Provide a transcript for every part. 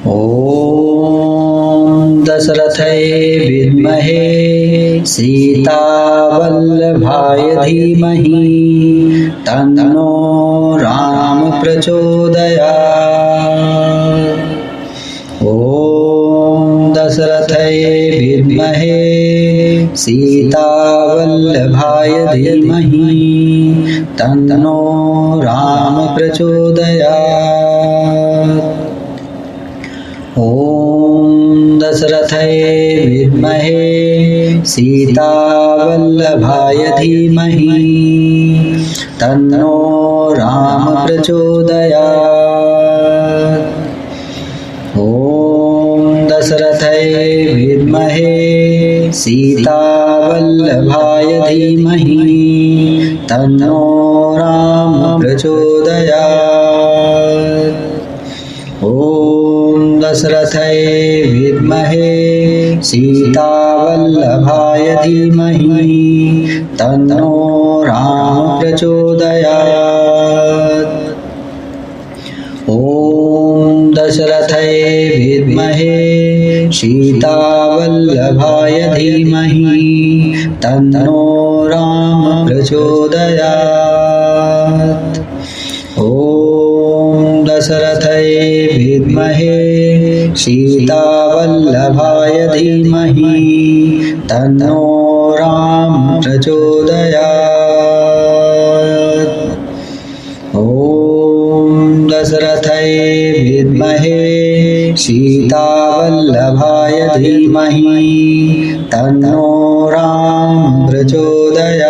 ॐ दशरथाय विद्महे सीतावल्लभाय धीमहि तन्नो राम प्रचोदयात्। ॐ दशरथाय विद्महे सीतावल्लभाय धीमहि तन्नो राम प्रचोदयात्। ॐ दशरथाय विद्महे सीतावल्लभाय धीमहि तन्नो राम प्रचोदयात्। ॐ दशरथाय विद्महे सीतावल्लभाय धीमहि तन्नो राम प्रचोदयात्। ॐ दशरथाय विद्महे सीतावल्लभाय धीमहि तन्नो राम प्रचोदयात्। ॐ दशरथाय विद्महे सीतावल्लभाय धीमहि तन्नो राम प्रचोदयात्। ॐ दशरथाय विद्महे सीतावल्लभाय धीमहि तन्नो राम प्रचोदयात्। ॐ दशरथाय विद्महे सीतावल्लभाय धीमहि तन्नो राम प्रचोदयात्।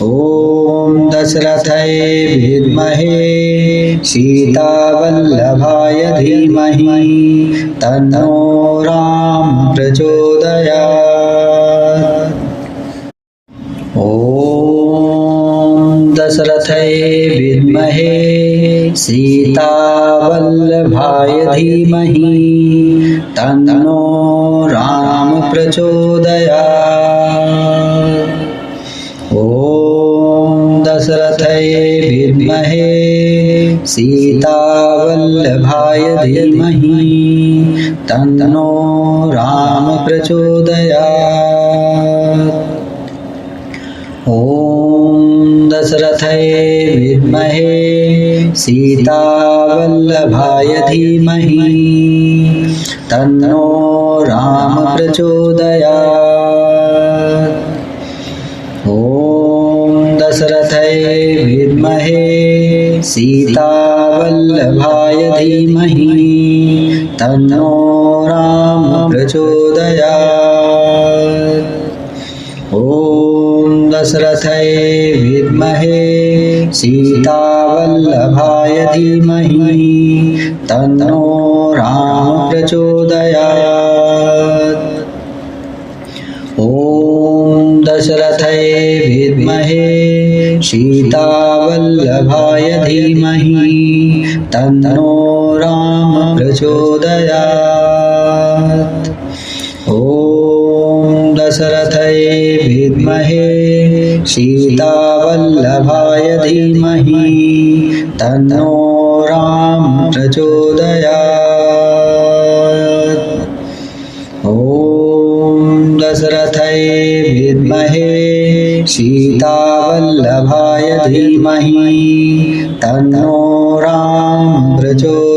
ॐ दशरथाय विद्महे सीतावल्लभाय धीमहि तन्नो राम प्रचोदयात्। ॐ दशरथाय विद्महे सीतावल्लभाय धीमहि तन्नो राम प्रचोदयात्। ॐ दशरथाय विद्महे सीतावल्लभाय धीमहि तन्नो राम प्रचोदयात्। ॐ दशरथाय विद्महे सीतावल्लभाय धीमहि तन्नो राम प्रचोदयात्। ॐ दशरथाय विद्महे सीतावल्लभाय धीमहि तन्नो राम प्रचोदयात्। ॐ दशरथाय विद्महे सीतावल्लभाय धीमहि तन्नो राम प्रचोदयात्। ॐ दशरथाय विद्महे सीतावल्लभाय धीमहि तन्नो राम प्रचोदयात्। ॐ दशरथाय विद्महे सीतावल्लभाय धीमहि तन्नो राम प्रचोदयात्। ॐ दशरथाय विद्महे सीतावल्लभाय धीमहि तन्नो राम प्रचोदयात्।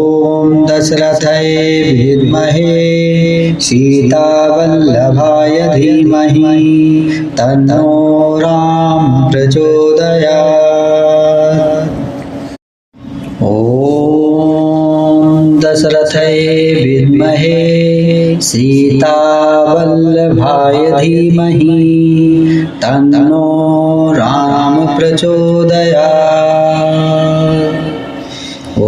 ॐ दशरथाय विद्महे सीतावल्लभाय धीमहि तन्नो राम प्रचोदयात्। ॐ दशरथाय विद्महे सीतावल्लभाय धीमहि तन्नो राम प्रचोदयात्। ॐ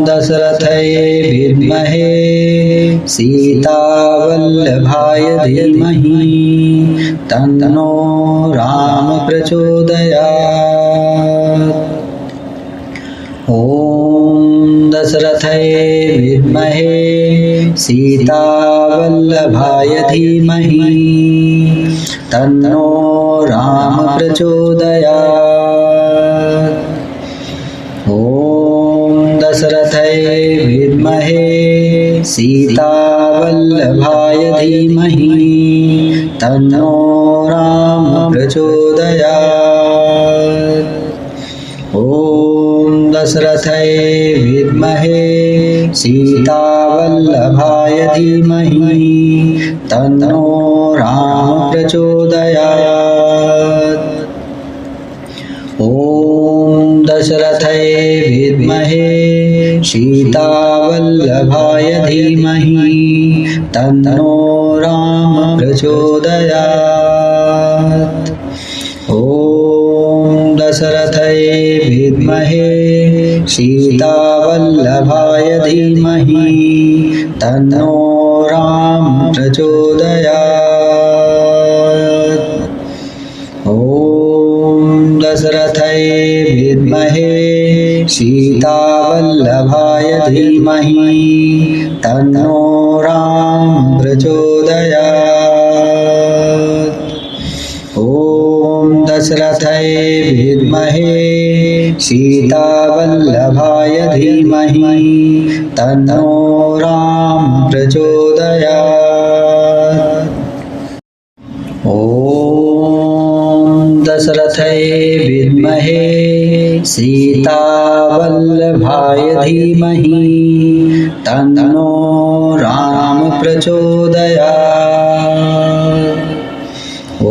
दशरथाय विद्महे सीतावल्लभाय धीमहि तन्नो राम प्रचोदयात्। ॐ दशरथाय विद्महे सीतावल्लभाय धीमहि तन्नो राम प्रचोदयात्। सीतावल्लभाय धीमहि तन्नो राम प्रचोदयात्। ॐ दशरथाय विद्महे सीतावल्लभाय धीमहि तन्नो राम प्रचोदयात्। ॐ दशरथाय विद्महे सीतावल्लभाय धीमहि तन्नो राम प्रचोदयात्। ॐ दशरथाय विद्महे सीतावल्लभाय धीमहि तन्नो राम प्रचोदयात्। ॐ दशरथाय विद्महे सीतावल्लभाय धीमहि तन्नो राम प्रचोदयात्। ॐ दशरथाय विद्महे सीतावल्लभाय धीमहि तन्नो राम प्रचोदयात्। ॐ दशरथाय विद्महे सीतावल्लभाय धीमहि तन्नो राम प्रचोदयात्। ॐ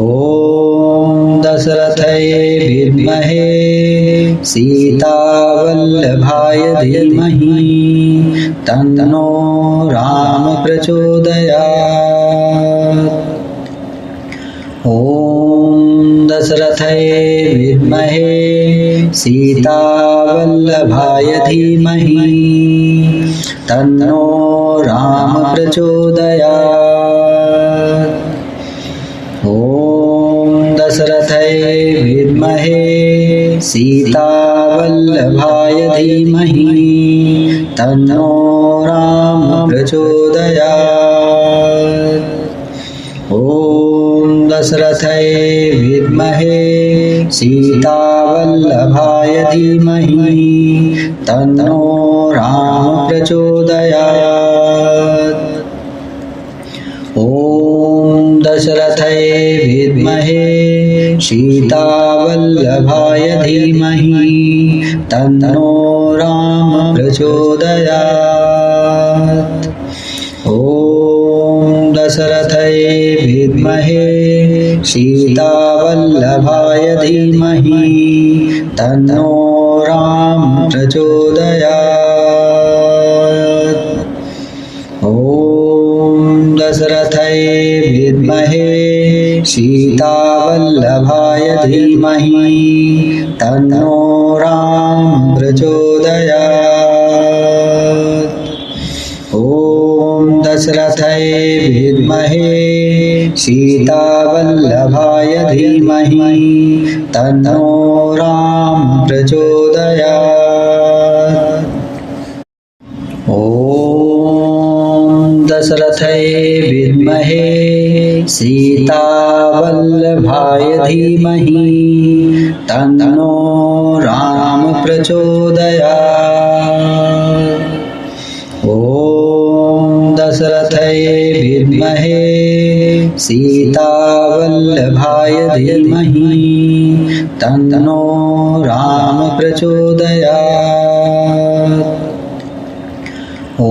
दशरथाय विद्महे सीतावल्लभाय धीमहि तन्नो राम प्रचोदयात्। ॐ दशरथाय विद्महे सीतावल्लभाय धीमहि तन्नो राम प्रचोदयात्। ॐ दशरथाय विद्महे सीतावल्लभाय धीमहि तन्नो राम प्रचोदयात्। ॐ दशरथाय विद्महे सीतावल्लभाय धीमहि तन्नो राम प्रचोदयात्। ॐ दशरथाय विद्महे सीतावल्लभाय धीमहि तन्नो राम प्रचोदयात्। ॐ दशरथाय विद्महे सीतावल्लभाय धीमहि तन्नो राम प्रचोदयात्। ॐ दशरथाय विद्महे सीतावल्लभाय धीमहि तन्नो राम प्रचोदयात्। ॐ दशरथाय विद्महे सीतावल्लभाय धीमहि तन्नो राम प्रचोदयात्। ॐ दशरथाय विद्महे सीतावल्लभाय धीमहि तन्नो राम प्रचोदयात्। ॐ दशरथाय विद्महे सीतावल्लभाय धीमहि तन्नो राम प्रचोदयात्। ॐ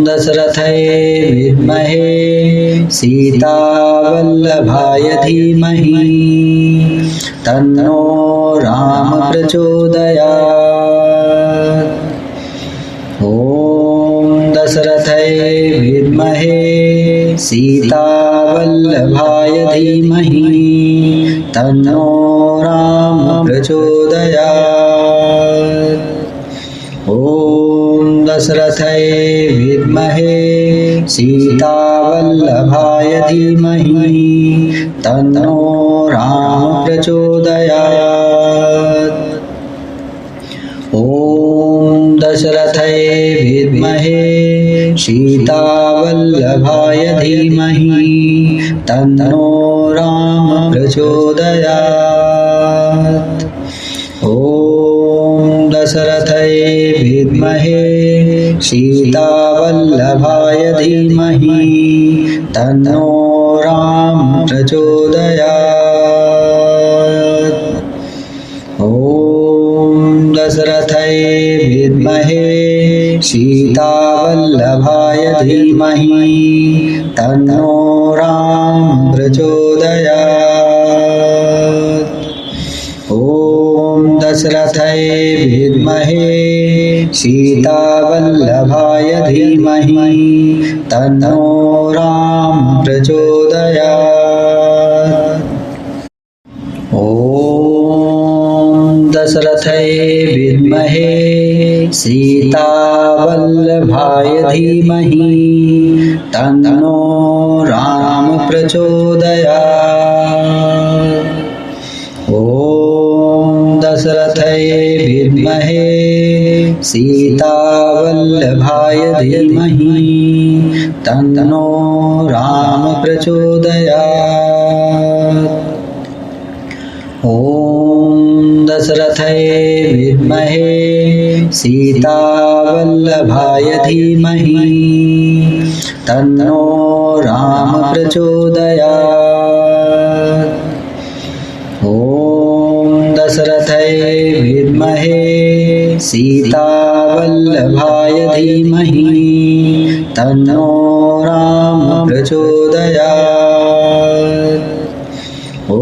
दशरथाय विद्महे सीतावल्लभाय धीमहि तन्नो राम प्रचोदयात्। ॐ दशरथाय विद्महे सीतावल्लभाय धीमहि तन्नो राम प्रचोदयात्। ॐ दशरथाय विद्महे सीतावल्लभाय धीमहि तन्नो राम प्रचोदयात्। ॐ दशरथाय विद्महे सीतावल्लभाय धीमहि तन्नो राम प्रचोदयात्। ॐ दशरथाय विद्महे सीतावल्लभाय वल्लभाय धीमहि तन्नो राम प्रचोदयात्। ॐ दशरथाय विद्महे सीतावल्लभाय धीमहि तन्नो राम प्रचोदयात्। ॐ दशरथाय विद्महे सीतावल्लभाय धीमहि तन्नो राम प्रचोदयात्। ॐ दशरथाय विद्महे सीतावल्लभाय धीमहि तन्नो राम प्रचोदयात्। ॐ दशरथाय विद्महे सीतावल्लभाय धीमहि तन्नो राम प्रचोदयात्। ॐ दशरथाय विद्महे सीतावल्लभाय धीमहि तन्नो राम प्रचोदयात्। ॐ दशरथाय विद्महे सीतावल्लभाय धीमहि तन्नो राम प्रचोदयात्। ॐ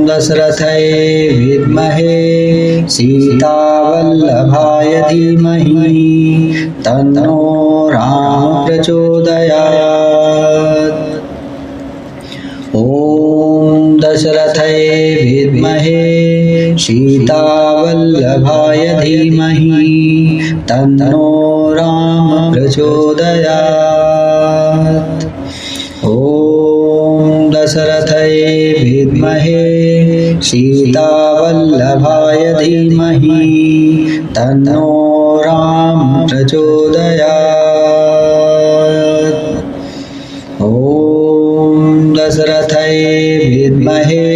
दशरथाय विद्महे सीतावल्लभाय धीमहि तन्नो राम प्रचोदयात्। ॐ दशरथाय विद्महे सीतावल्लभाय धीमहि तन्नो राम प्रचोदयात्। ॐ दशरथाय विद्महे सीतावल्लभाय धीमहि तन्नो राम प्रचोदयात्। ॐ दशरथाय विद्महे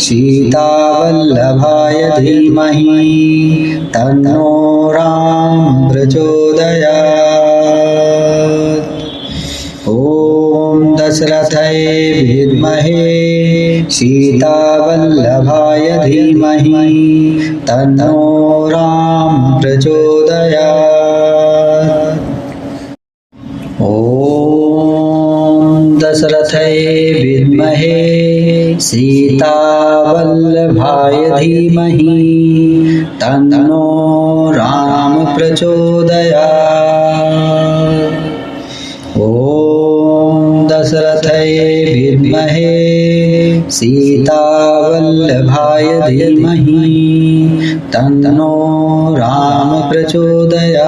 सीतावल्लभाय धीमहि तन्नो राम प्रचोदयात्। ॐ दशरथाय विद्महे सीतावल्लभाय धीमहि तन्नो राम प्रचोदयात्। ॐ दशरथाय विद्महे सीतावल्लभाय धीमहि तन्नो राम प्रचोदयात्। ॐ दशरथाय विद्महे सीतावल्लभाय धीमहि तन्नो राम प्रचोदयात्।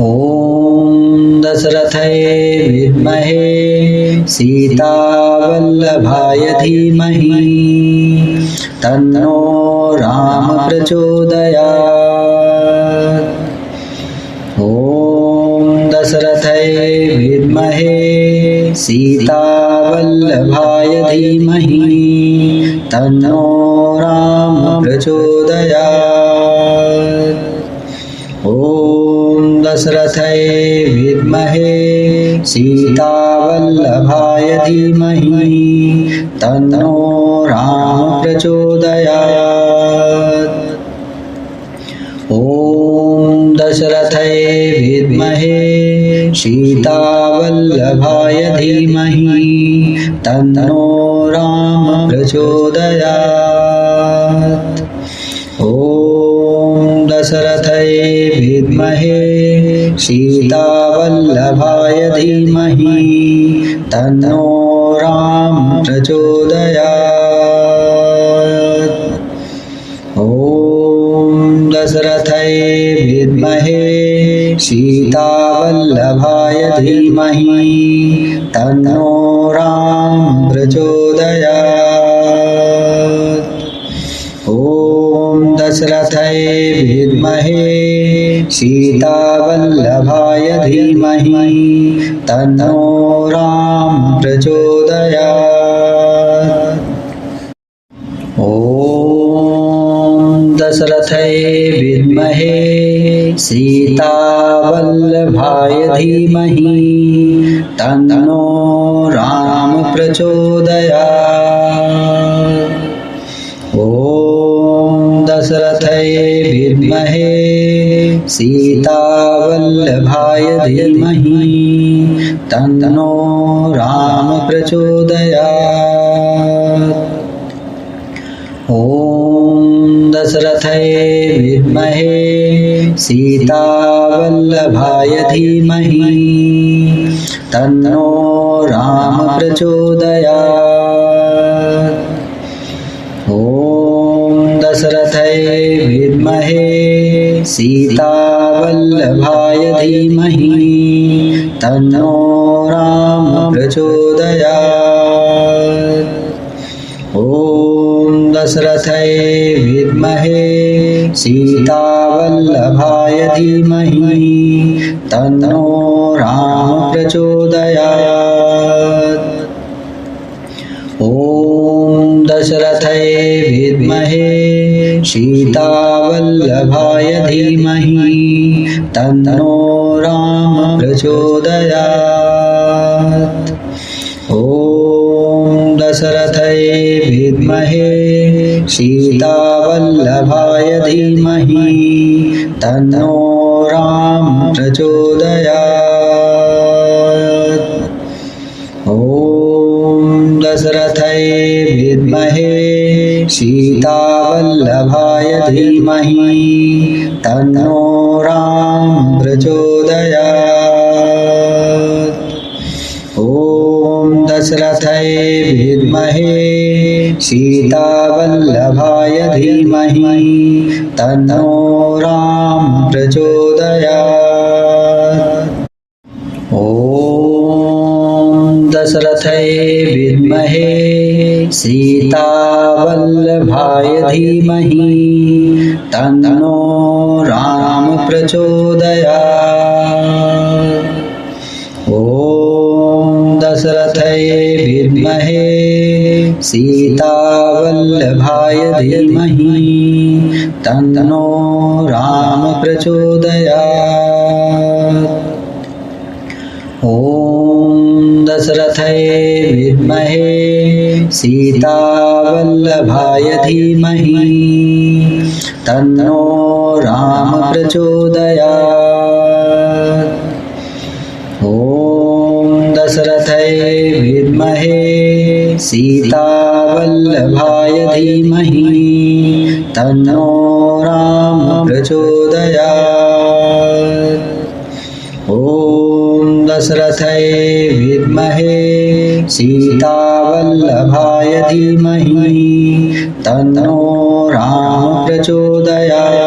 ॐ दशरथाय विद्महे सीतावल्लभाय धीमहि तन्नो राम प्रचोदयात्। ॐ दशरथाय विद्महे सीतावल्लभाय धीमहि तन्नो राम प्रचोदयात्। ॐ दशरथाय विद्महे सीतावल्लभाय धीमहि तन्नो राम प्रचोदयात्। ॐ दशरथाय विद्महे सीतावल्लभाय धीमहि तन्नो राम प्रचोदयात्। ॐ दशरथाय विद्महे सीतावल्लभाय धीमहि तन्नो राम प्रचोदयात्। ॐ दशरथाय विद्महे सीतावल्लभाय धीमहि तन्नो राम प्रचोदयात्। ॐ दशरथाय विद्महे सीतावल्लभाय धीमहि तन्नो राम प्रचोदयात्। ॐ दशरथाय विद्महे सीतावल्लभाय धीमहि तन्नो राम प्रचोदयात्। ॐ दशरथाय विद्महे सीतावल्लभाय धीमहि तन्नो राम प्रचोदयात्। ॐ दशरथाय विद्महे सीतावल्लभाय धीमहि तन्नो राम प्रचोदयात्। ॐ दशरथाय विद्महे सीतावल्लभाय धीमहि तन्नो राम प्रचोदयात्। ॐ दशरथाय विद्महे सीतावल्लभाय धीमहि तन्नो राम प्रचोदयात्। ॐ दशरथाय विद्महे सीतावल्लभाय धीमहि तन्नो राम प्रचोदयात्। ॐ दशरथाय विद्महे सीतावल्लभाय धीमहि तन्नो राम प्रचोदयात्। ॐ दशरथाय विद्महे सीतावल्लभाय धीमहि तन्नो राम प्रचोदयात्। ॐ दशरथाय विद्महे सीतावल्लभाय धीमहि तन्नो राम प्रचोदयात्। ॐ दशरथाय विद्महे सीतावल्लभाय धीमहि तन्नो राम प्रचोदयात्। ॐ दशरथाय विद्महे सीतावल्लभाय धीमहि तन्नो राम प्रचोदयात्। ॐ दशरथाय विद्महे सीतावल्लभाय धीमहि तन्नो राम प्रचोदयात्। ॐ दशरथाय विद्महे सीतावल्लभाय धीमहि तन्नो राम प्रचोदयात्। ॐ दशरथाय विद्महे सीतावल्लभाय धीमहि तन्नो राम प्रचोदयात्।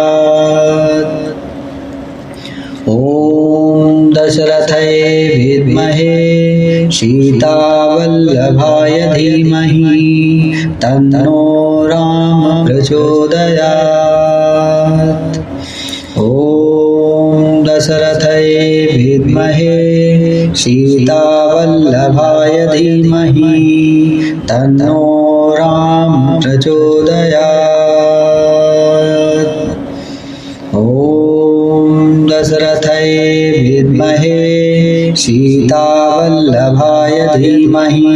ॐ दशरथाय विद्महे सीतावल्लभाय धीमहि तन्नो राम प्रचोदयात्। ॐ दशरथाय विद्महे सीतावल्लभाय धीमहि तन्नो राम प्रचोदयात्। ॐ दशरथाय विद्महे सीतावल्लभाय धीमहि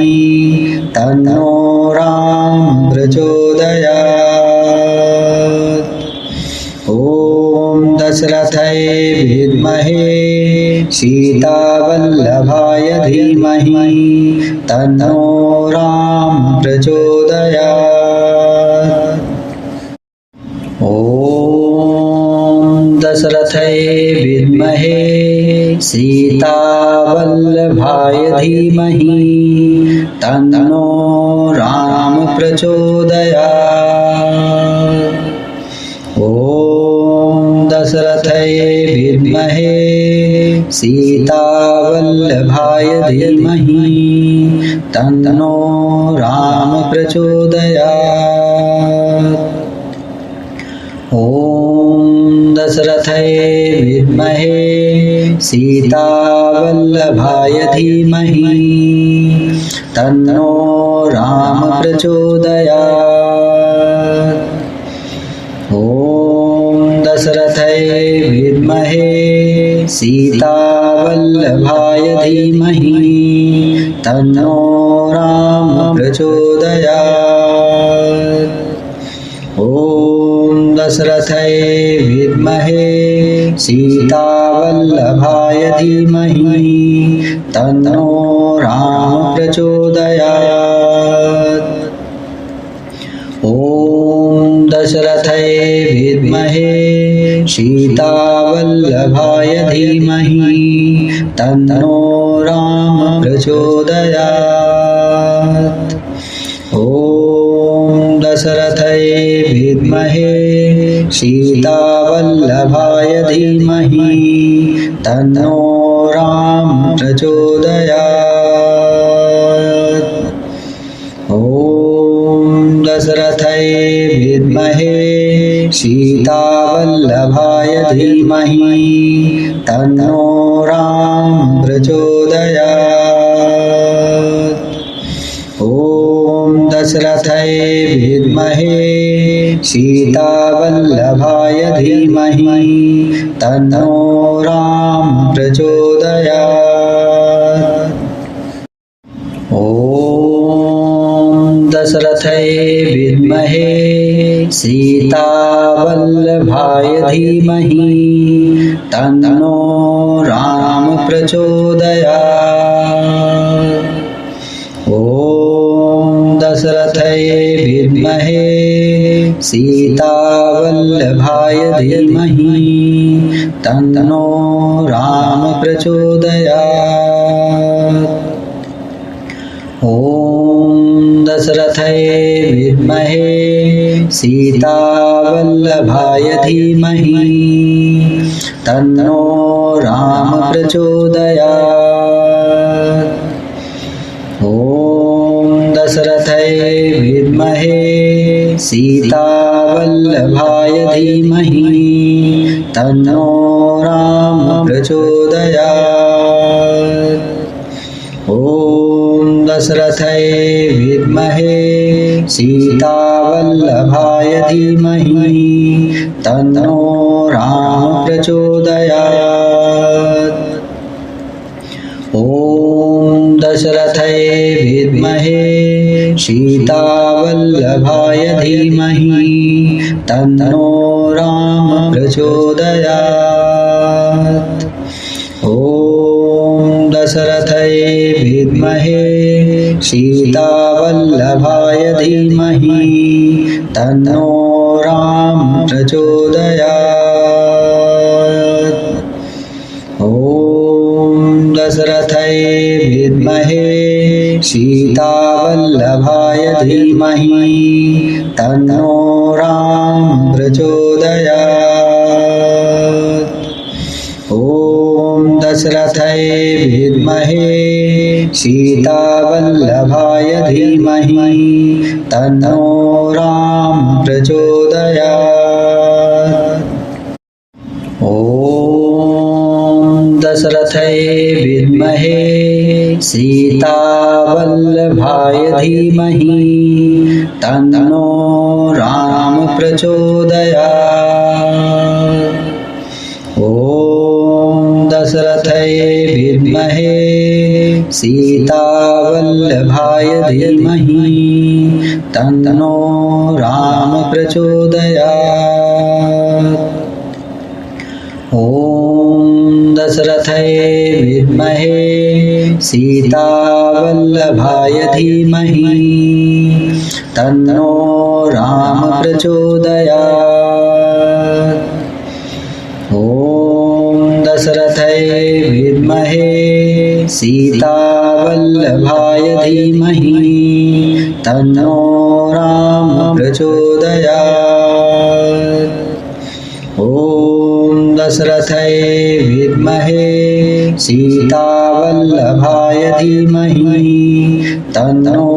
तन्नो राम प्रचोदयात्। ॐ दशरथाय विद्महे सीतावल्लभाय धीमहि तन्नो राम प्रचोदयात्। ॐ दशरथाय विद्महे सीतावल्लभाय धीमहि तन्नो राम प्रचोदयात्। ॐ दशरथाय विद्महे सीतावल्लभाय धीमहि तन्नो राम प्रचोदयात्। ॐ दशरथाय विद्महे सीतावल्लभाय धीमहि तन्नो राम प्रचोदयात्। ॐ दशरथाय विद्महे सीतावल्लभाय धीमहि तन्नो राम प्रचोदयात्। ॐ दशरथाय विद्महे सीतावल्लभाय धीमहि तन्नो राम प्रचोदयात्। ॐ दशरथाय विद्महे सीतावल्लभाय धीमहि तन्नो राम प्रचोदयात्। ॐ दशरथाय विद्महे सीतावल्लभाय धीमहि तन्नो राम प्रचोदयात्। ॐ दशरथाय विद्महे सीतावल्लभाय धीमहि तन्नो राम प्रचोदयात्। ॐ दशरथाय विद्महे सीतावल्लभाय धीमहि तन्नो राम प्रचोदयात्। ॐ दशरथाय विद्महे सीतावल्लभाय धीमहि तन्नो राम प्रचोदयात्। ॐ दशरथाय विद्महे सीतावल्लभाय धीमहि तन्नो राम प्रचोदयात्। ॐ दशरथाय विद्महे सीतावल्लभाय धीमहि तन्नो राम प्रचोदयात्। ॐ दशरथाय विद्महे सीतावल्लभाय धीमहि तन्नो राम प्रचोदयात्। ॐ दशरथाय विद्महे सीतावल्लभाय धीमहि तन्नो राम प्रचोदयात्। ॐ दशरथाय विद्महे सीतावल्लभाय धीमहि तन्नो राम प्रचोदयात्। ॐ दशरथाय विद्महे सीतावल्लभाय धीमहि तन्नो राम प्रचोदयात्। ॐ दशरथाय विद्महे सीतावल्लभाय धीमहि तन्नो राम प्रचोदयात्। ॐ दशरथाय विद्महे सीतावल्लभाय धीमहि तन्नो राम प्रचोदयात्। ॐ दशरथाय विद्महे सीतावल्लभाय धीमहि तन्नो राम प्रचोदयात्। ॐ दशरथाय विद्महे सीतावल्लभाय धीमहि तन्नो राम प्रचोदयात्। ॐ दशरथाय विद्महे सीतावल्लभाय धीमहि तन्नो राम प्रचोदयात्। ॐ दशरथाय विद्महे सीतावल्लभाय धीमहि तन्नो राम प्रचोदयात्। ॐ दशरथाय विद्महे सीतावल्लभाय धीमहि तन्नो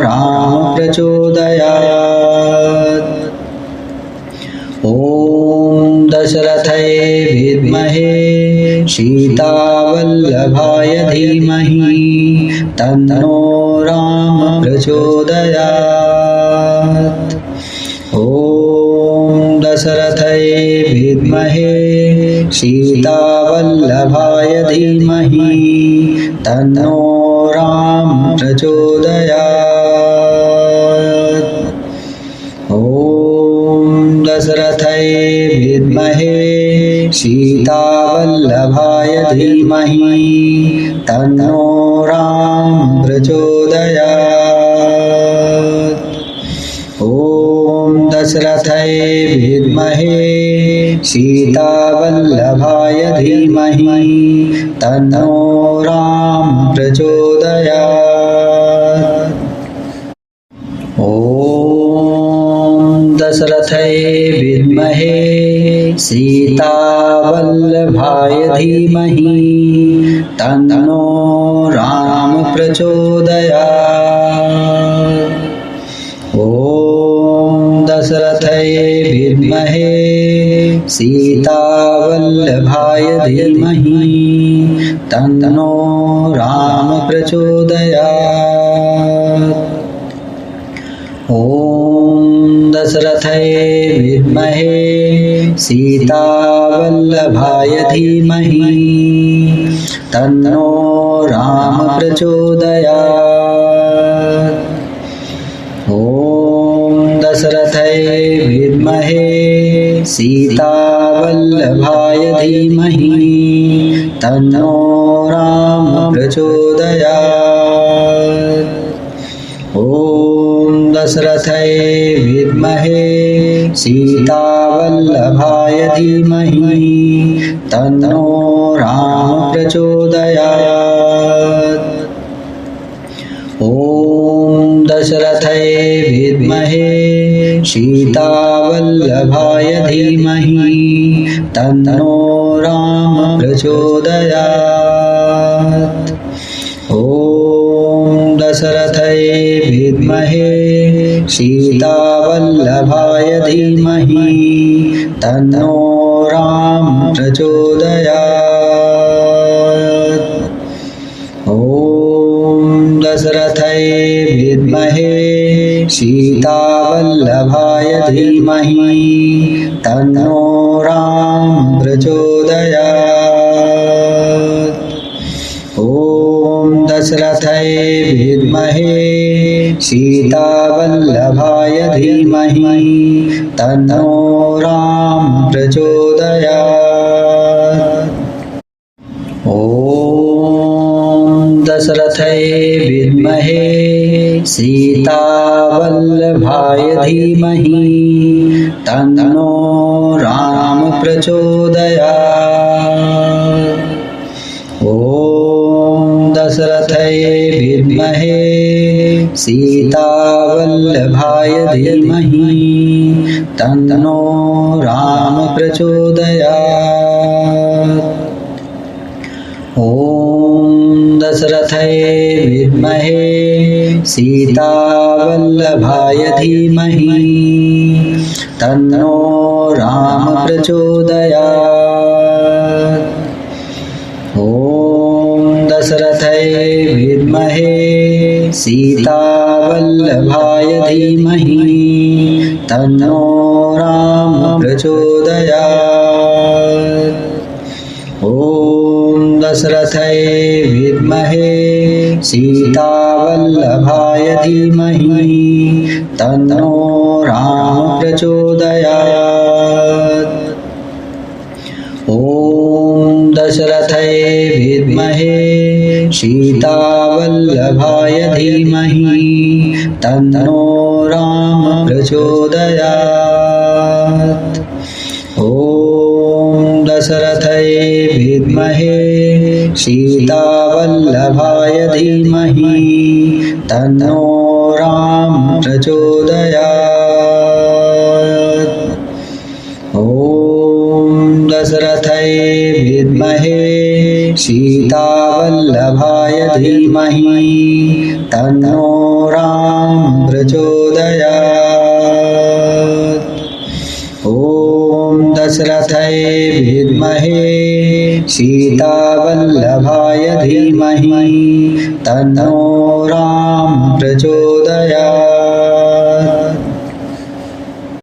राम प्रचोदयात्। ॐ दशरथाय विद्महे सीतावल्लभाय धीमहि तन्नो राम प्रचोदयात्। ॐ दशरथाय विद्महे सीतावल्लभाय धीमहि तन्नो राम प्रचोदयात्। ॐ दशरथाय विद्महे सीतावल्लभाय धीमहि तन्नो राम प्रचोदयात्। ॐ दशरथाय विद्महे सीतावल्लभाय धीमहि तन्नो राम प्रचोदयात्। ॐ दशरथाय विद्महे सीतावल्लभाय धीमहि तन्नो राम प्रचोदयात्। ॐ दशरथाय विद्महे सीतावल्लभाय धीमहि तन्नो राम प्रचोदयात्। ॐ दशरथाय विद्महे सीतावल्लभाय धीमहि तन्नो राम प्रचोदयात्। ॐ दशरथाय विद्महे सीतावल्लभाय धीमहि तन्नो राम प्रचोदयात्। ॐ दशरथाय विद्महे सीतावल्लभाय धीमहि तन्नो राम प्रचोदयात्। ॐ दशरथाय विद्महे सीतावल्लभाय धीमहि तन्नो राम प्रचोदयात्। ॐ दशरथाय विद्महे सीतावल्लभाय धीमहि तन्नो राम प्रचोदयात्। ॐ दशरथाय विद्महे सीतावल्लभाय धीमहि तन्नो राम प्रचोदयात्। ॐ दशरथाय विद्महे सीतावल्लभाय धीमहि तन्नो राम प्रचोदयात्। ॐ दशरथाय विद्महे सीतावल्लभाय धीमहि तन्नो राम प्रचोदयात्। ॐ दशरथाय विद्महे सीतावल्लभाय धीमहि तन्नो राम प्रचोदयात्। ॐ दशरथाय विद्महे सीतावल्लभाय धीमहि तन्नो राम प्रचोदयात्। ॐ दशरथाय विद्महे सीतावल्लभाय धीमहि तन्नो राम प्रचोदयात्। ॐ दशरथाय विद्महे सीतावल्लभाय धीमहि तन्नो राम प्रचोदयात्। ॐ दशरथाय विद्महे सीतावल्लभाय धीमहि तन्नो राम प्रचोदयात्। ॐ दशरथाय विद्महे सीतावल्लभाय धीमहि तन्नो राम प्रचोदयात्। ॐ दशरथाय विद्महे सीतावल्लभाय धीमहि तन्नो राम प्रचोदयात्। ॐ दशरथाय विद्महे सीतावल्लभाय धीमहि तन्नो राम प्रचोदयात्।